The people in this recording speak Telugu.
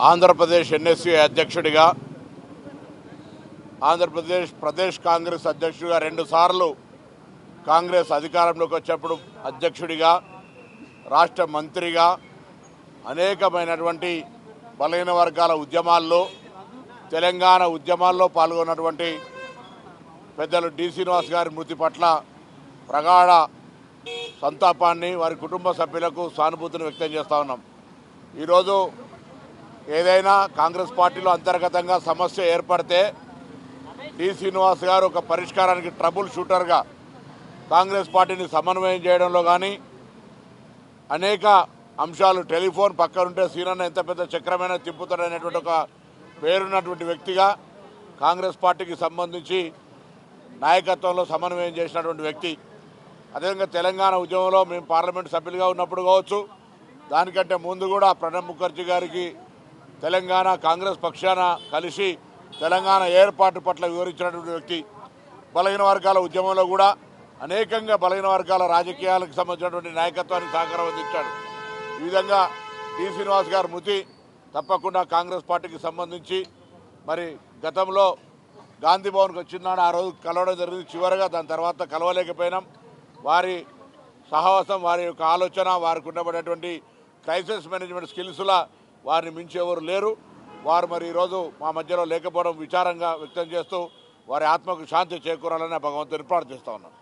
ఆంధ్రప్రదేశ్ ఎన్ఎస్సీ అధ్యక్షుడిగా, ప్రదేశ్ కాంగ్రెస్ అధ్యక్షుడిగా, 2 సార్లు కాంగ్రెస్ అధికారంలోకి వచ్చేప్పుడు అధ్యక్షుడిగా, రాష్ట్ర మంత్రిగా అనేకమైనటువంటి బలహీన వర్గాల ఉద్యమాల్లో, తెలంగాణ ఉద్యమాల్లో పాల్గొన్నటువంటి పెద్దలు డి శ్రీనివాస్ గారి మృతి పట్ల ప్రగాఢ సంతాపాన్ని, వారి కుటుంబ సభ్యులకు సానుభూతిని వ్యక్తం చేస్తూ ఉన్నాం. ఈరోజు ఏదైనా కాంగ్రెస్ పార్టీలో అంతర్గతంగా సమస్య ఏర్పడితే డి శ్రీనివాస్ గారు ఒక పరిష్కారానికి ట్రబుల్ షూటర్గా కాంగ్రెస్ పార్టీని సమన్వయం చేయడంలో కానీ, అనేక అంశాలు టెలిఫోన్ పక్కనుంటే సీనన్న ఎంత పెద్ద చక్రమైన తిప్పుతాడనేటువంటి ఒక పేరున్నటువంటి వ్యక్తిగా కాంగ్రెస్ పార్టీకి సంబంధించి నాయకత్వంలో సమన్వయం చేసినటువంటి వ్యక్తి. అదేవిధంగా తెలంగాణ ఉద్యమంలో మేము పార్లమెంట్ సభ్యులుగా ఉన్నప్పుడు కావచ్చు, దానికంటే ముందు కూడా ప్రణబ్ ముఖర్జీ గారికి తెలంగాణ కాంగ్రెస్ పక్షాన కలిసి తెలంగాణ ఏర్పాటు పట్ల వివరించినటువంటి వ్యక్తి. బలహీన వర్గాల ఉద్యమంలో కూడా అనేకంగా బలహీన వర్గాల రాజకీయాలకు సంబంధించినటువంటి నాయకత్వానికి సహకారం అందించాడు. ఈ విధంగా డి శ్రీనివాస్ గారి మృతి తప్పకుండా కాంగ్రెస్ పార్టీకి సంబంధించి, మరి గతంలో గాంధీ భవన్కి వచ్చినాడు, ఆ రోజు కలవడం జరిగింది. చివరిగా దాని తర్వాత కలవలేకపోయినాం. వారి సహవాసం, వారి యొక్క ఆలోచన, వారికి ఉండబడేటువంటి క్రైసిస్ మేనేజ్మెంట్ స్కిల్స్లా వారిని మించి ఎవరు లేరు. వారు మరి ఈరోజు మా మధ్యలో లేకపోవడం విచారంగా వ్యక్తం చేస్తూ వారి ఆత్మకు శాంతి చేకూరాలని భగవంతుని ప్రార్థిస్తూ ఉన్నాను.